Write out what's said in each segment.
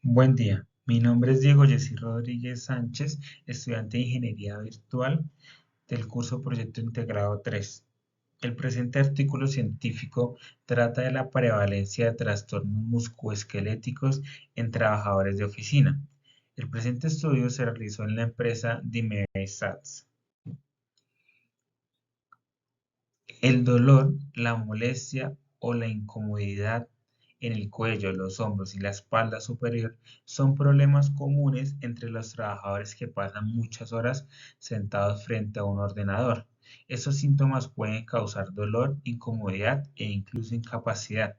Buen día, mi nombre es Diego Yesy Rodríguez Sánchez, estudiante de Ingeniería Virtual del curso Proyecto Integrado 3. El presente artículo científico trata de la prevalencia de trastornos musculoesqueléticos en trabajadores de oficina. El presente estudio se realizó en la empresa Dimesats. El dolor, la molestia o la incomodidad en el cuello, los hombros y la espalda superior son problemas comunes entre los trabajadores que pasan muchas horas sentados frente a un ordenador. Estos síntomas pueden causar dolor, incomodidad e incluso incapacidad.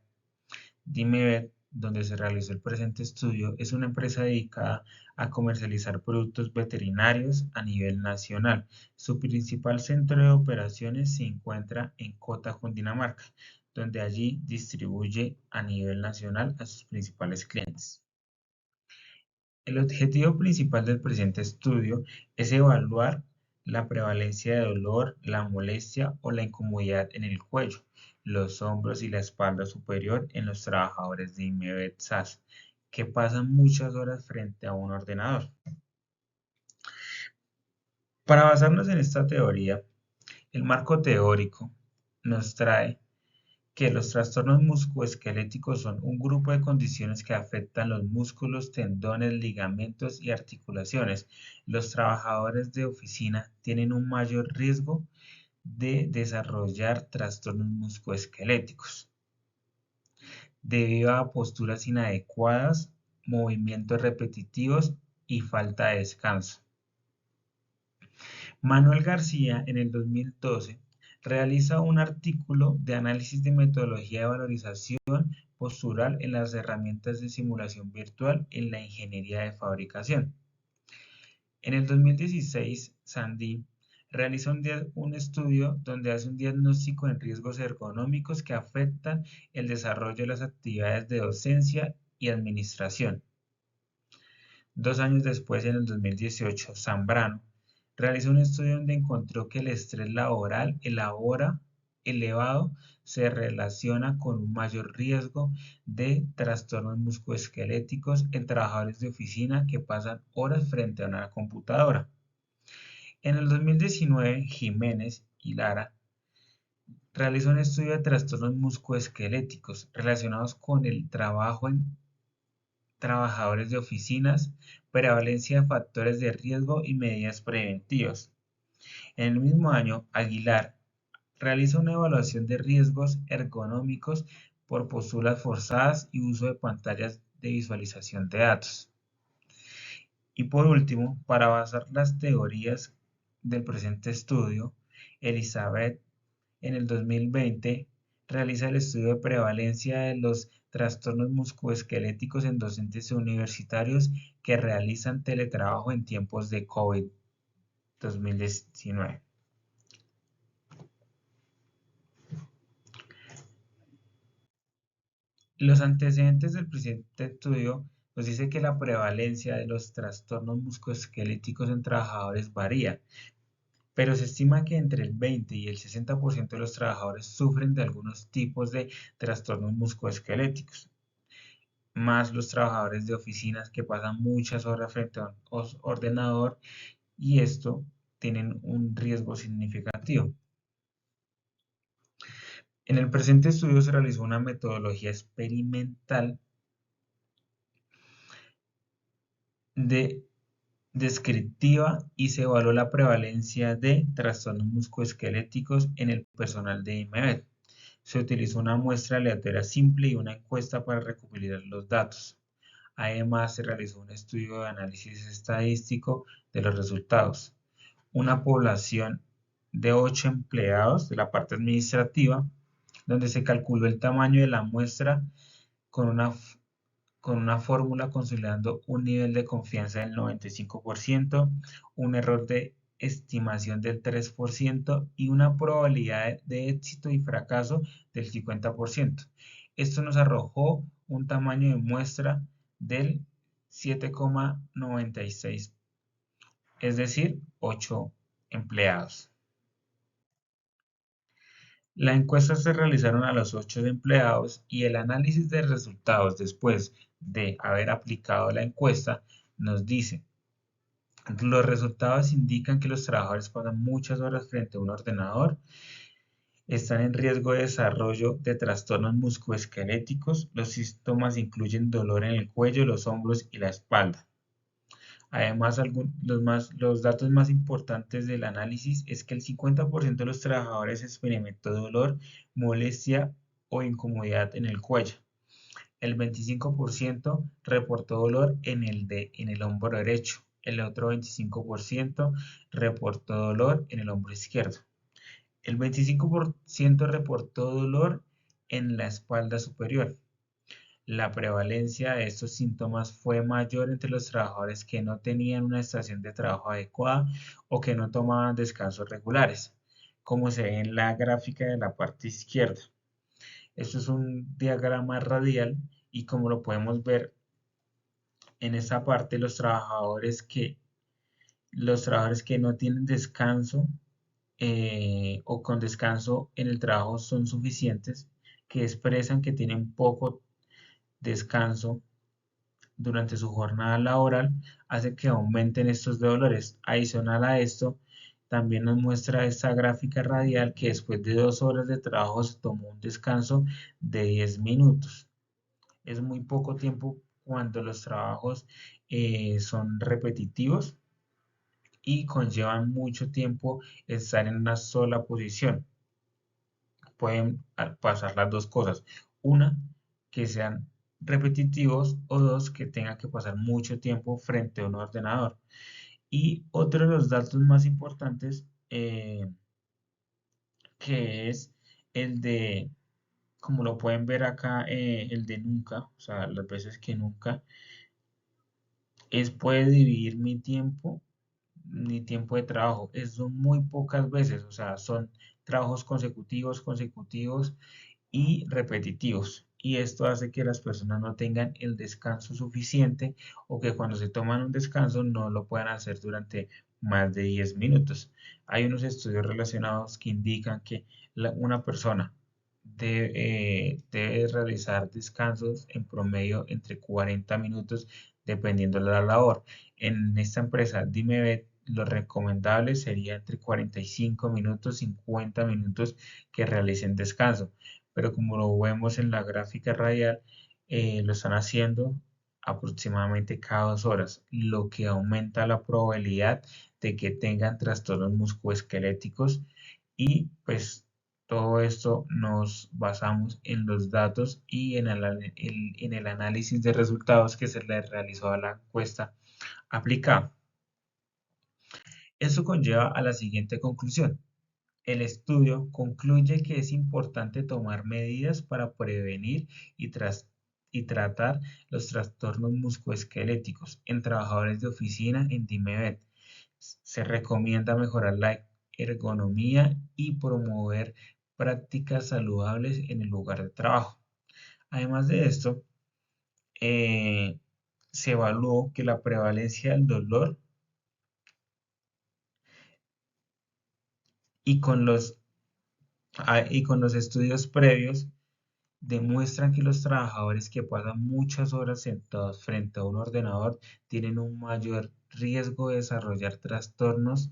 DimeVet, donde se realizó el presente estudio, es una empresa dedicada a comercializar productos veterinarios a nivel nacional. Su principal centro de operaciones se encuentra en Cota, Cundinamarca, donde allí distribuye a nivel nacional a sus principales clientes. El objetivo principal del presente estudio es evaluar la prevalencia de dolor, la molestia o la incomodidad en el cuello, los hombros y la espalda superior en los trabajadores de IMEVET SAS, que pasan muchas horas frente a un ordenador. Para basarnos en esta teoría, el marco teórico nos trae que los trastornos musculoesqueléticos son un grupo de condiciones que afectan los músculos, tendones, ligamentos y articulaciones. Los trabajadores de oficina tienen un mayor riesgo de desarrollar trastornos musculoesqueléticos debido a posturas inadecuadas, movimientos repetitivos y falta de descanso. Manuel García, en el 2012, realiza un artículo de análisis de metodología de valorización postural en las herramientas de simulación virtual en la ingeniería de fabricación. En el 2016, Sandy realiza un estudio donde hace un diagnóstico en riesgos ergonómicos que afectan el desarrollo de las actividades de docencia y administración. 2 años después, en el 2018, Zambrano realizó un estudio donde encontró que el estrés laboral elevado se relaciona con un mayor riesgo de trastornos musculoesqueléticos en trabajadores de oficina que pasan horas frente a una computadora. En el 2019, Jiménez y Lara realizó un estudio de trastornos musculoesqueléticos relacionados con el trabajo en trabajadores de oficinas, prevalencia de factores de riesgo y medidas preventivas. En el mismo año, Aguilar realiza una evaluación de riesgos ergonómicos por posturas forzadas y uso de pantallas de visualización de datos. Y por último, para basar las teorías del presente estudio, Elizabeth en el 2020 realiza el estudio de prevalencia de los trastornos musculoesqueléticos en docentes universitarios que realizan teletrabajo en tiempos de COVID-19. Los antecedentes del presente estudio nos dice que la prevalencia de los trastornos musculoesqueléticos en trabajadores varía, pero se estima que entre el 20 y el 60% de los trabajadores sufren de algunos tipos de trastornos musculoesqueléticos, más los trabajadores de oficinas que pasan muchas horas frente a un ordenador y esto tienen un riesgo significativo. En el presente estudio se realizó una metodología experimental de descriptiva y se evaluó la prevalencia de trastornos musculoesqueléticos en el personal de IMED. Se utilizó una muestra aleatoria simple y una encuesta para recopilar los datos. Además, se realizó un estudio de análisis estadístico de los resultados. Una población de 8 empleados de la parte administrativa, donde se calculó el tamaño de la muestra con una fórmula considerando un nivel de confianza del 95%, un error de estimación del 3% y una probabilidad de éxito y fracaso del 50%. Esto nos arrojó un tamaño de muestra del 7,96, es decir, 8 empleados. La encuesta se realizaron a los 8 empleados y el análisis de resultados después de haber aplicado la encuesta nos dice: los resultados indican que los trabajadores pasan muchas horas frente a un ordenador, están en riesgo de desarrollo de trastornos musculoesqueléticos. Los síntomas incluyen dolor en el cuello, los hombros y la espalda. Además, los datos más importantes del análisis es que el 50% de los trabajadores experimentó dolor, molestia o incomodidad en el cuello. El 25% reportó dolor en el hombro derecho. El otro 25% reportó dolor en el hombro izquierdo. El 25% reportó dolor en la espalda superior. La prevalencia de estos síntomas fue mayor entre los trabajadores que no tenían una estación de trabajo adecuada o que no tomaban descansos regulares, como se ve en la gráfica de la parte izquierda. Esto es un diagrama radial y como lo podemos ver en esta parte, los trabajadores que no tienen descanso o con descanso en el trabajo son suficientes, que expresan que tienen poco descanso durante su jornada laboral, hace que aumenten estos dolores. Adicional a esto, también nos muestra esta gráfica radial que después de 2 horas de trabajo se tomó un descanso de 10 minutos. Es muy poco tiempo cuando los trabajos son repetitivos y conllevan mucho tiempo estar en una sola posición. Pueden pasar las dos cosas. Una, que sean repetitivos, o dos, que tengan que pasar mucho tiempo frente a un ordenador. Y otro de los datos más importantes, que es el de, como lo pueden ver acá, el de nunca, o sea, las veces que nunca, es puede dividir mi tiempo de trabajo. Es son muy pocas veces, o sea, son trabajos consecutivos y repetitivos. Y esto hace que las personas no tengan el descanso suficiente o que cuando se toman un descanso no lo puedan hacer durante más de 10 minutos. Hay unos estudios relacionados que indican que una persona debe realizar descansos en promedio entre 40 minutos dependiendo de la labor. En esta empresa, dime, lo recomendable sería entre 45 minutos, 50 minutos que realicen descanso, pero como lo vemos en la gráfica radial, lo están haciendo aproximadamente cada 2 horas, lo que aumenta la probabilidad de que tengan trastornos musculoesqueléticos. Y pues todo esto nos basamos en los datos y en el análisis de resultados que se le realizó a la encuesta aplicada. Eso conlleva a la siguiente conclusión. El estudio concluye que es importante tomar medidas para prevenir y tratar los trastornos musculoesqueléticos en trabajadores de oficina en DIMEDET. Se recomienda mejorar la ergonomía y promover prácticas saludables en el lugar de trabajo. Además de esto, eh, se evaluó que la prevalencia del dolor y y con los estudios previos demuestran que los trabajadores que pasan muchas horas sentados frente a un ordenador tienen un mayor riesgo de desarrollar trastornos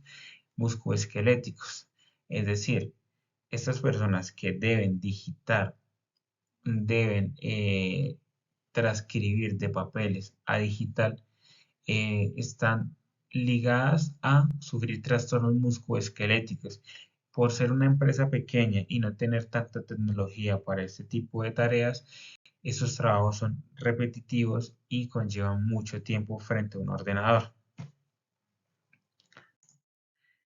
musculoesqueléticos. Es decir, estas personas que deben digitar, deben transcribir de papeles a digital, están ligadas a sufrir trastornos musculoesqueléticos. Por ser una empresa pequeña y no tener tanta tecnología para este tipo de tareas, esos trabajos son repetitivos y conllevan mucho tiempo frente a un ordenador.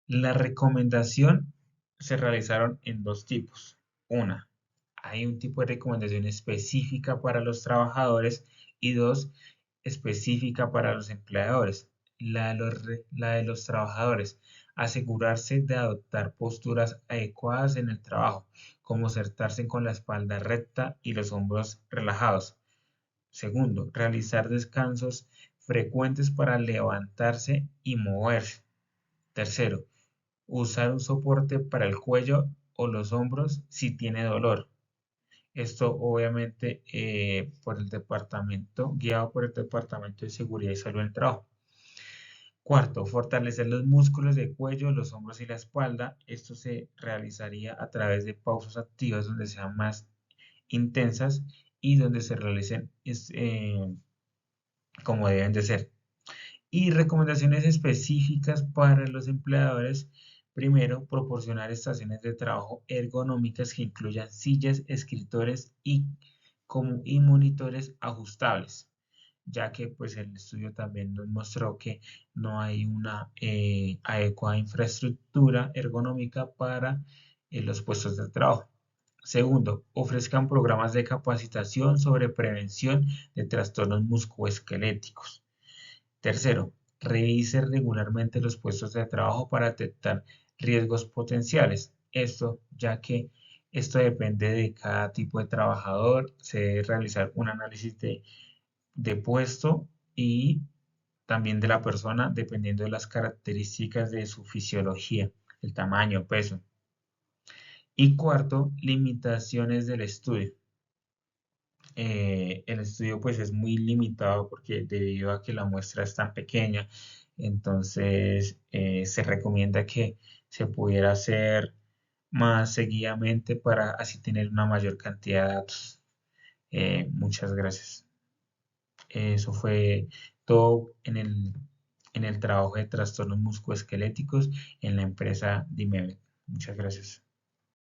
La recomendación se realizaron en dos tipos. Una, hay un tipo de recomendación específica para los trabajadores y dos, específica para los empleadores. La de los trabajadores, asegurarse de adoptar posturas adecuadas en el trabajo, como sentarse con la espalda recta y los hombros relajados. Segundo, realizar descansos frecuentes para levantarse y moverse. Tercero, usar un soporte para el cuello o los hombros si tiene dolor. Esto obviamente guiado por el Departamento de Seguridad y Salud en el Trabajo. Cuarto, fortalecer los músculos del cuello, los hombros y la espalda. Esto se realizaría a través de pausas activas donde sean más intensas y donde se realicen como deben de ser. Y recomendaciones específicas para los empleadores. Primero, proporcionar estaciones de trabajo ergonómicas que incluyan sillas, escritores y monitores ajustables, ya que pues el estudio también nos mostró que no hay una adecuada infraestructura ergonómica para los puestos de trabajo. Segundo, ofrezcan programas de capacitación sobre prevención de trastornos musculoesqueléticos. Tercero, revise regularmente los puestos de trabajo para detectar riesgos potenciales. Esto ya que esto depende de cada tipo de trabajador. Se debe realizar un análisis de puesto y también de la persona dependiendo de las características de su fisiología, el tamaño, peso. Y cuarto, limitaciones del estudio. El estudio pues es muy limitado porque debido a que la muestra es tan pequeña, entonces se recomienda que se pudiera hacer más seguidamente para así tener una mayor cantidad de datos. Muchas gracias. Eso fue todo en el trabajo de trastornos musculoesqueléticos en la empresa Dimevet. Muchas gracias.